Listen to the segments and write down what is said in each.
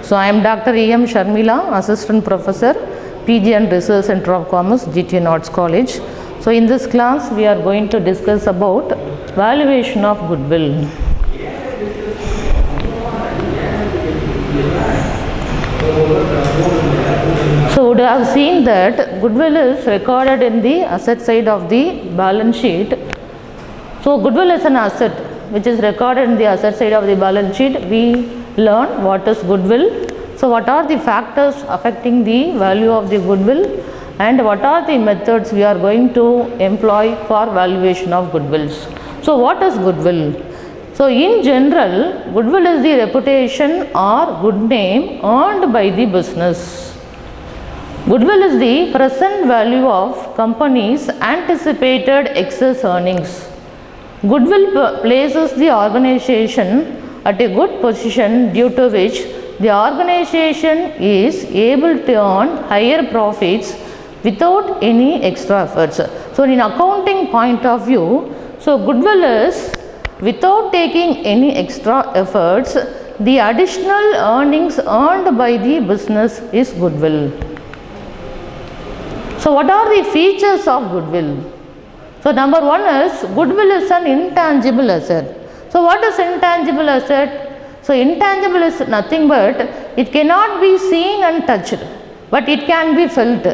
So I am Dr. E.M. Sharmila, Assistant Professor, PG and Research Center of Commerce, GTN Arts College. So in this class we are going to discuss about valuation of goodwill. So we have seen that goodwill is recorded in the asset side of the balance sheet. So goodwill is an asset which is recorded in the asset side of the balance sheet. We learn what is goodwill. So what are the factors affecting the value of the goodwill and what are the methods we are going to employ for valuation of goodwills. So what is goodwill? So in general, goodwill is the reputation or good name earned by the business. Goodwill is the present value of company's anticipated excess earnings. Goodwill places the organization at a good position due to which the organization is able to earn higher profits without any extra efforts. So in accounting point of view, so goodwill is without taking any extra efforts, the additional earnings earned by the business is goodwill. So what are the features of goodwill? So number one is goodwill is an intangible asset. So what is intangible asset? So intangible is nothing but it cannot be seen and touched, but it can be felt.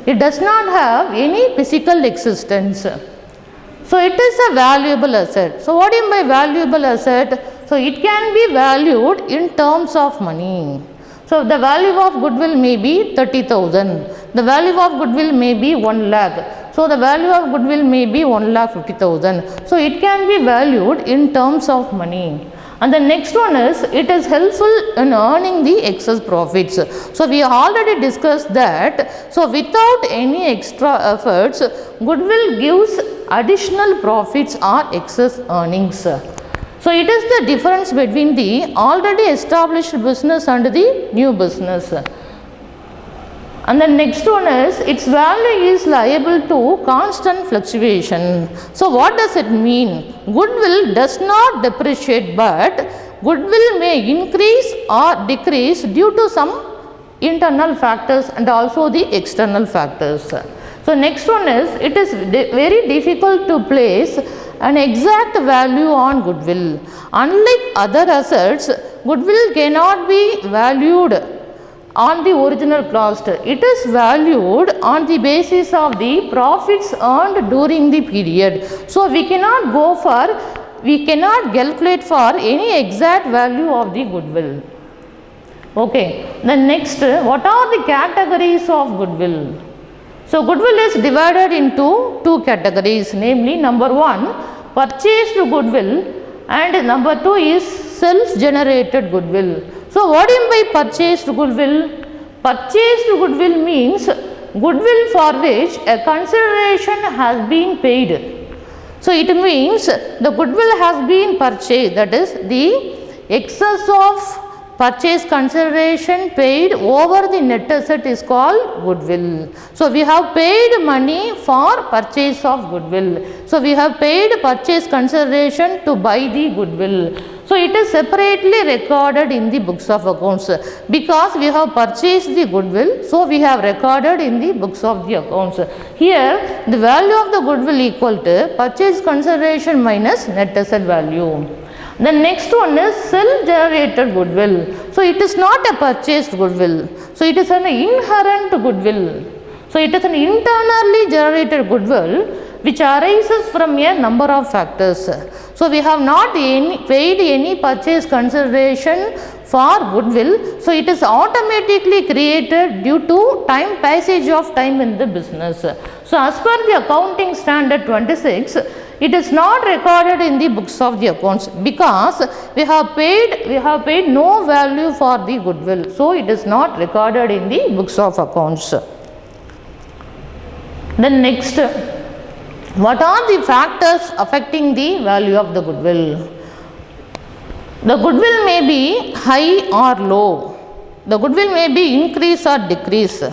It does not have any physical existence. So it is a valuable asset. So what do you mean by valuable asset? So it can be valued in terms of money. So the value of goodwill may be 30,000. The value of goodwill may be 1 lakh. So the value of goodwill may be 1,50,000. So it can be valued in terms of money. And the next one is it is helpful in earning the excess profits. So we already discussed that. So without any extra efforts, goodwill gives additional profits or excess earnings. So it is the difference between the already established business and the new business. And the next one is its value is liable to constant fluctuation. So what does it mean? Goodwill does not depreciate, but goodwill may increase or decrease due to some internal factors and also the external factors. So next one is it is very difficult to place an exact value on goodwill. Unlike other assets, goodwill cannot be valued on the original cost. It is valued on the basis of the profits earned during the period. So we cannot calculate for any exact value of the goodwill. Okay. Then next, what are the categories of goodwill? So goodwill is divided into two categories, namely number one, purchased goodwill, and number two is self-generated goodwill. So what do you mean by purchased goodwill? Purchased goodwill means goodwill for which a consideration has been paid. So it means the goodwill has been purchased, that is the excess of purchase consideration paid over the net asset is called goodwill. So we have paid money for purchase of goodwill. So we have paid purchase consideration to buy the goodwill. So it is separately recorded in the books of accounts because we have purchased the goodwill. So we have recorded in the books of the accounts. Here the value of the goodwill equal to purchase consideration minus net asset value. The next one is self-generated goodwill. So it is not a purchased goodwill. So it is an inherent goodwill. So it is an internally generated goodwill which arises from a number of factors. So we have not paid any purchase consideration for goodwill. So it is automatically created due to passage of time in the business. So as per the accounting standard 26, it is not recorded in the books of the accounts because we have paid no value for the goodwill. So it is not recorded in the books of accounts. Then next, what are the factors affecting the value of the goodwill? The goodwill may be high or low. The goodwill may be increase or decrease.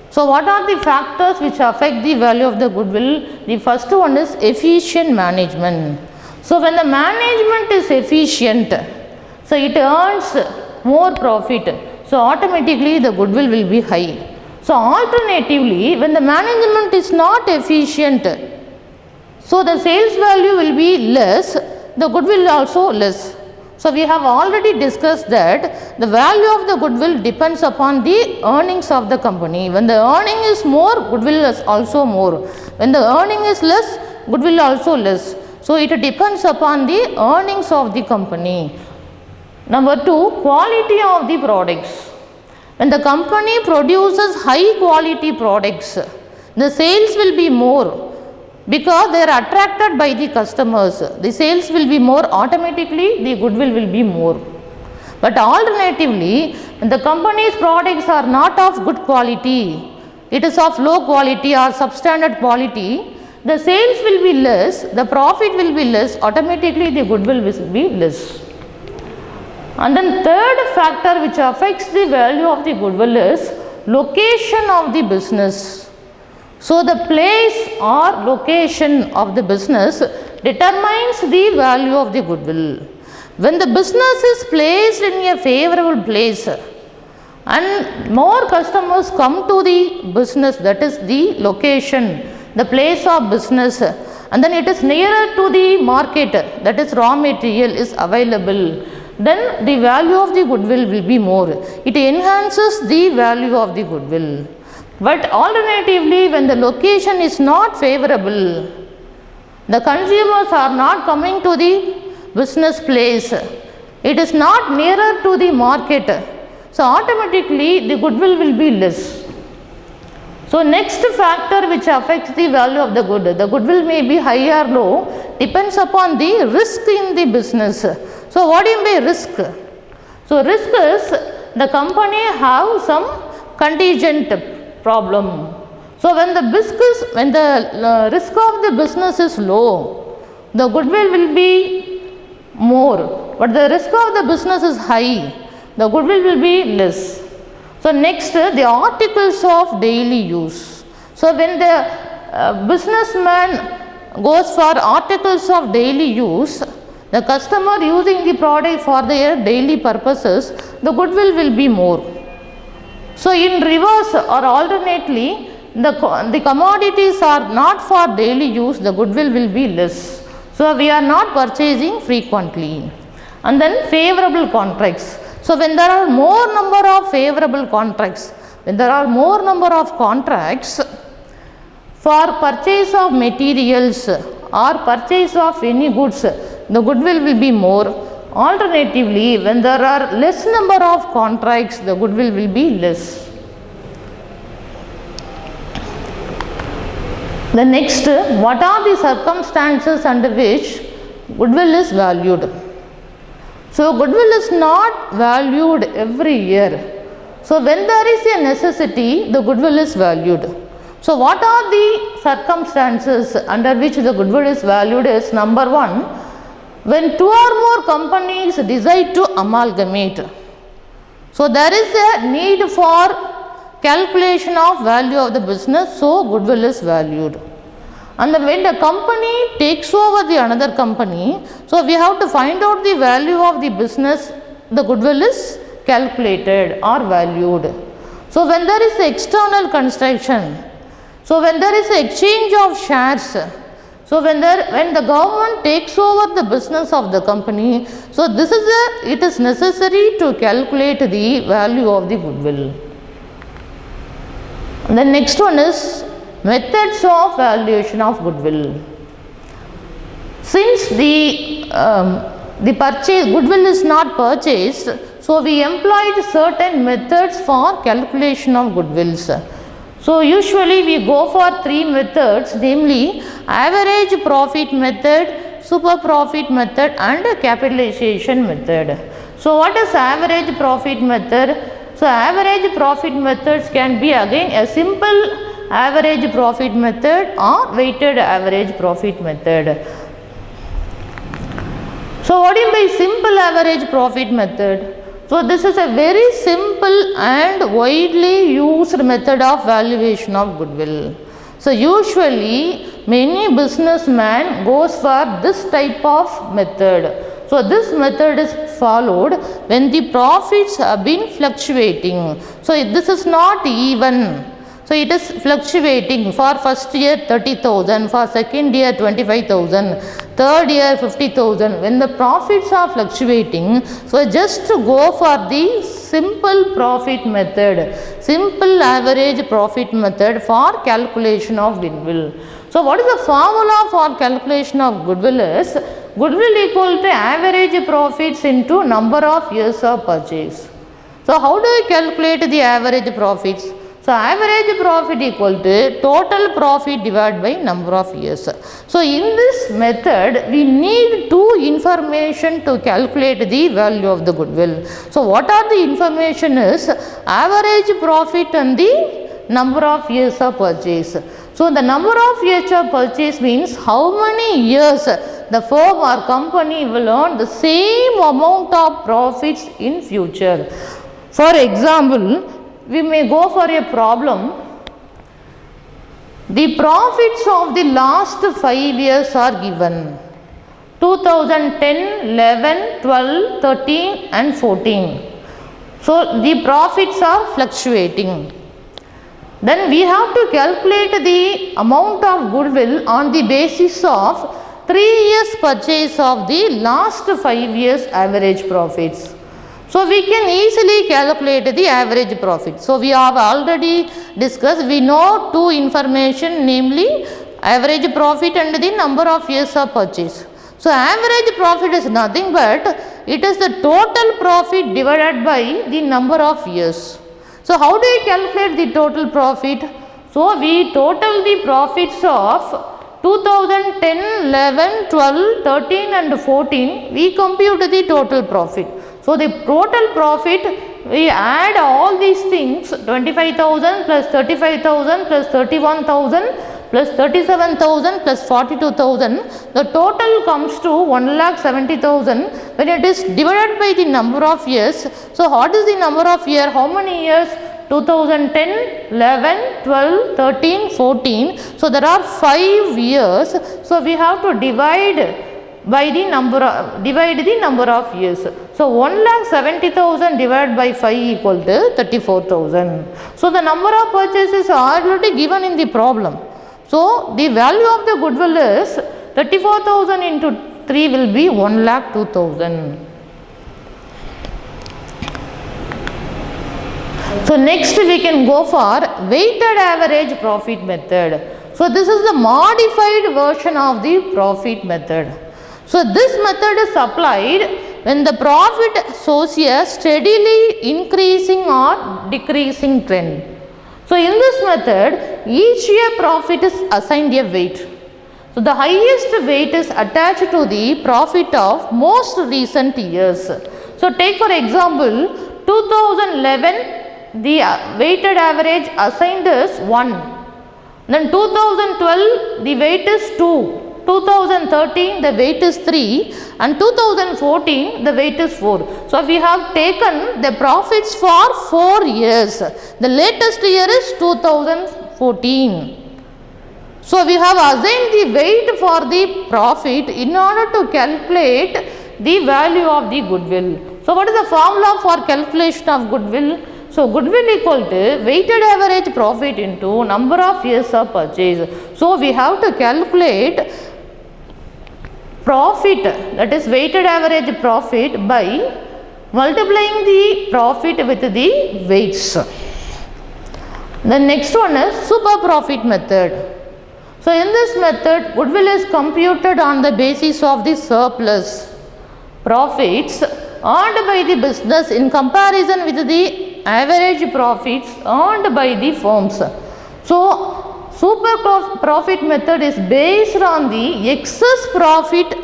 So what are the factors which affect the value of the goodwill? The first one is efficient management. So when the management is efficient, so it earns more profit. So automatically the goodwill will be high. So alternatively, when the management is not efficient, so the sales value will be less, the goodwill also less. So we have already discussed that the value of the goodwill depends upon the earnings of the company. When the earning is more, goodwill is also more. When the earning is less, goodwill also less. So it depends upon the earnings of the company. Number 2, quality of the products. When the company produces high quality products, the sales will be more because they are attracted by the customers. The sales will be more, automatically the goodwill will be more. But alternatively, when the company's products are not of good quality, it is of low quality or substandard quality, the sales will be less, the profit will be less, automatically the goodwill will be less. And then third factor which affects the value of the goodwill is location of the business. So the place or location of the business determines the value of the goodwill. When the business is placed in a favorable place and more customers come to the business, that is the location, the place of business, and then it is nearer to the market, that is raw material is available, then the value of the goodwill will be more. It enhances the value of the goodwill. But alternatively, when the location is not favorable, the consumers are not coming to the business place, it is not nearer to the market, so automatically the goodwill will be less. So next factor which affects the value of the goodwill may be high or low, depends upon the risk in the business. So what do you mean by risk? So risk is the company have some contingent problem. So when the risk of the business is low, the goodwill will be more, but the risk of the business is high, the goodwill will be less. So next, the articles of daily use. So when the businessman goes for articles of daily use, the customer using the product for their daily purposes, the goodwill will be more. So in reverse or alternately, the commodities are not for daily use, the goodwill will be less. So we are not purchasing frequently. And then favorable contracts. So when there are more number of favorable contracts, when there are more number of contracts for purchase of materials or purchase of any goods, the goodwill will be more. Alternatively, when there are less number of contracts, the goodwill will be less. The next, what are the circumstances under which goodwill is valued? So goodwill is not valued every year. So when there is a necessity, the goodwill is valued. So what are the circumstances under which the goodwill is valued is, number 1, when 2 or more companies decide to amalgamate. So there is a need for calculation of value of the business, so goodwill is valued. And when the company takes over the another company, so we have to find out the value of the business, the goodwill is calculated or valued. So when there is external construction, so when there is exchange of shares, so when the government takes over the business of the company, so it is necessary to calculate the value of the goodwill. And the next one is methods of valuation of goodwill. Since the goodwill is not purchased, so we employed certain methods for calculation of goodwills. So usually we go for 3 methods, namely average profit method, super profit method and capitalization method. So what is average profit method? So average profit methods can be again a simple average profit method or weighted average profit method. So what do you mean by simple average profit method? So this is a very simple and widely used method of valuation of goodwill. So usually many businessmen goes for this type of method. So this method is followed when the profits have been fluctuating. So this is not even. So it is fluctuating. For first year 30,000, for second year 25,000, third year 50,000. When the profits are fluctuating, so just to go for the simple profit method, simple average profit method for calculation of goodwill. So what is the formula for calculation of goodwill is goodwill equal to average profits into number of years of purchase. So how do we calculate the average profits? So average profit equal to total profit divided by number of years. So in this method we need two information to calculate the value of the goodwill. So what are the information is average profit and the number of years of purchase. So the number of years of purchase means how many years the firm or company will earn the same amount of profits in future. For example, we may go for a problem. The profits of the last 5 years are given 2010, 11, 12, 13 and 14. So the profits are fluctuating. Then we have to calculate the amount of goodwill on the basis of 3 years purchase of the last 5 years average profits. So we can easily calculate the average profit. So we have already discussed, we know two information, namely average profit and the number of years of purchase. So average profit is nothing but it is the total profit divided by the number of years. So how do we calculate the total profit? So we total the profits of 2010, 11, 12, 13 and 14, we compute the total profit. So the total profit, we add all these things 25,000 plus 35,000 plus 31,000 plus 37,000 plus 42,000. The total comes to 1,70,000 when it is divided by the number of years. So what is the number of year? How many years? 2010, 11, 12, 13, 14. So there are 5 years. So we have to divide by the number of years. So 1,70,000 divided by 5 equal to 34,000. So the number of purchases are already given in the problem. So the value of the goodwill is 34,000 into 3 will be 1,02,000. So next we can go for weighted average profit method. So this is the modified version of the profit method. So this method is applied when the profit shows a steadily increasing or decreasing trend. So in this method, each year profit is assigned a weight. So the highest weight is attached to the profit of most recent years. So take for example 2011, the weighted average assigned is 1. Then 2012, the weight is 2. 2013 the weight is 3 and 2014 the weight is 4. So we have taken the profits for 4 years. The latest year is 2014. So we have assigned the weight for the profit in order to calculate the value of the goodwill. So what is the formula for calculation of goodwill? So goodwill equal to weighted average profit into number of years of purchase. So we have to calculate profit, that is weighted average profit, by multiplying the profit with the weights. The next one is super profit method. So in this method, goodwill is computed on the basis of the surplus profits earned by the business in comparison with the average profits earned by the firms. So super profit method is based on the excess profit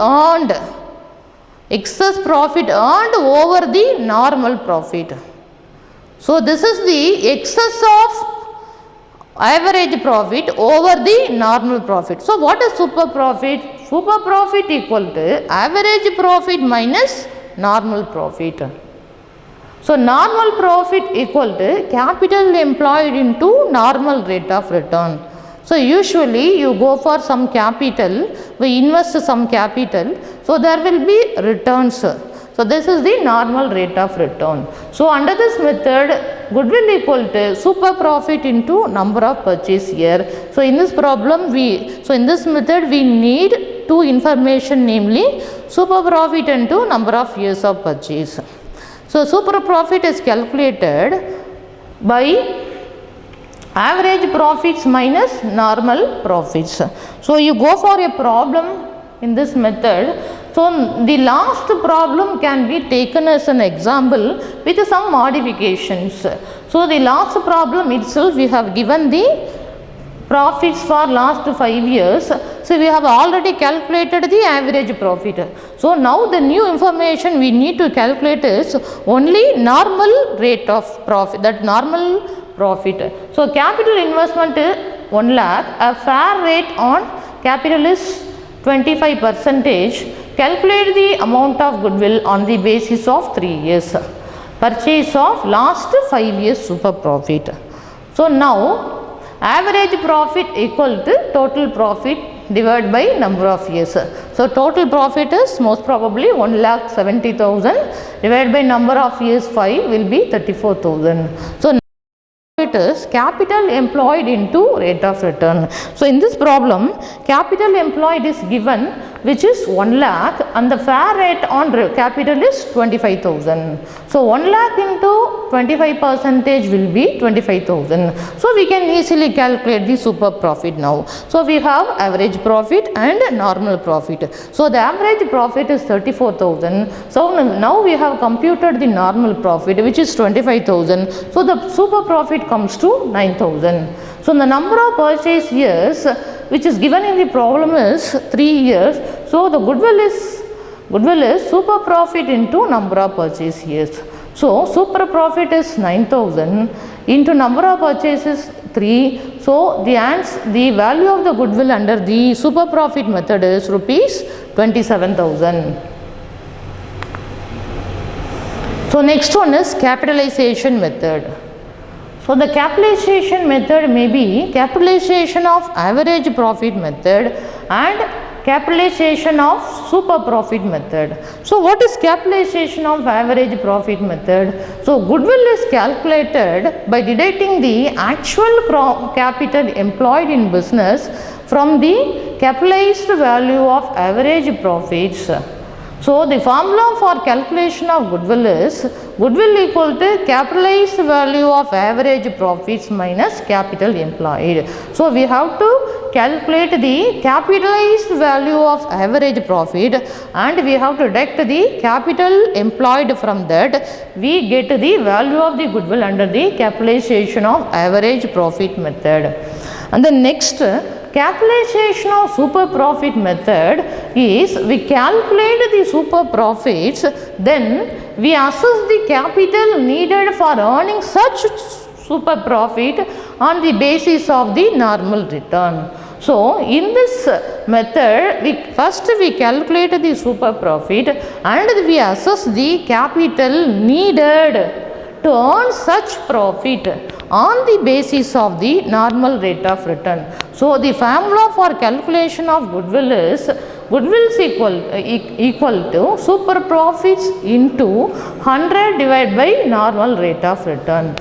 earned over the normal profit. So this is the excess of average profit over the normal profit. So what is super profit? Super profit equal to average profit minus normal profit. So normal profit equal to capital employed into normal rate of return. So usually you go for some capital, we invest some capital, so there will be returns. So this is the normal rate of return. So under this method, goodwill equal to super profit into number of purchase year. So in this problem in this method we need two information, namely super profit into number of years of purchase. So super profit is calculated by average profits minus normal profits. So you go for a problem in this method. So the last problem can be taken as an example with some modifications. So the last problem itself we have given the profits for last 5 years. So we have already calculated the average profit. So now the new information we need to calculate is only normal rate of profit, that normal profit. So capital investment is 1 lakh, a fair rate on capital is 25%. Calculate the amount of goodwill on the basis of 3 years. Purchase of last 5 years super profit. So now average profit equal to total profit divided by number of years. So total profit is most probably 1,70,000 divided by number of years 5 will be 34,000. So it is capital employed into rate of return. So in this problem, capital employed is given, which is 1 lakh, and the fair rate on capital is 25,000. So 1 lakh into 25% will be 25,000. So we can easily calculate the super profit now. So we have average profit and normal profit. So the average profit is 34,000. So now we have computed the normal profit, which is 25,000. So the super profit comes to 9,000. So the number of purchase years which is given in the problem is 3 years. So the goodwill is super profit into number of purchase years. So super profit is 9,000 into number of purchases 3. So the value of the goodwill under the super profit method is rupees 27,000. So next one is capitalization method. So the capitalization method may be capitalization of average profit method and capitalization of super profit method. So what is capitalization of average profit method? So goodwill is calculated by deducting the actual capital employed in business from the capitalized value of average profits. So the formula for calculation of goodwill is goodwill equal to capitalized value of average profits minus capital employed. So we have to calculate the capitalized value of average profit and we have to deduct the capital employed. From that we get the value of the goodwill under the capitalization of average profit method. And the next capitalization of super profit method is we calculate the super profits, then we assess the capital needed for earning such super profit on the basis of the normal return. So in this method we calculate the super profit and we assess the capital needed to earn such profit on the basis of the normal rate of return. So the formula for calculation of goodwill is equal to super profits into 100 divided by normal rate of return.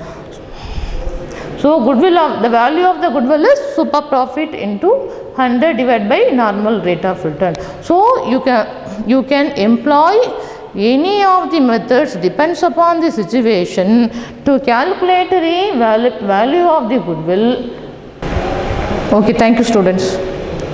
So the value of the goodwill is super profit into 100 divided by normal rate of return. So you can employ any of the methods, depends upon the situation, to calculate the value of the goodwill. Okay, thank you students.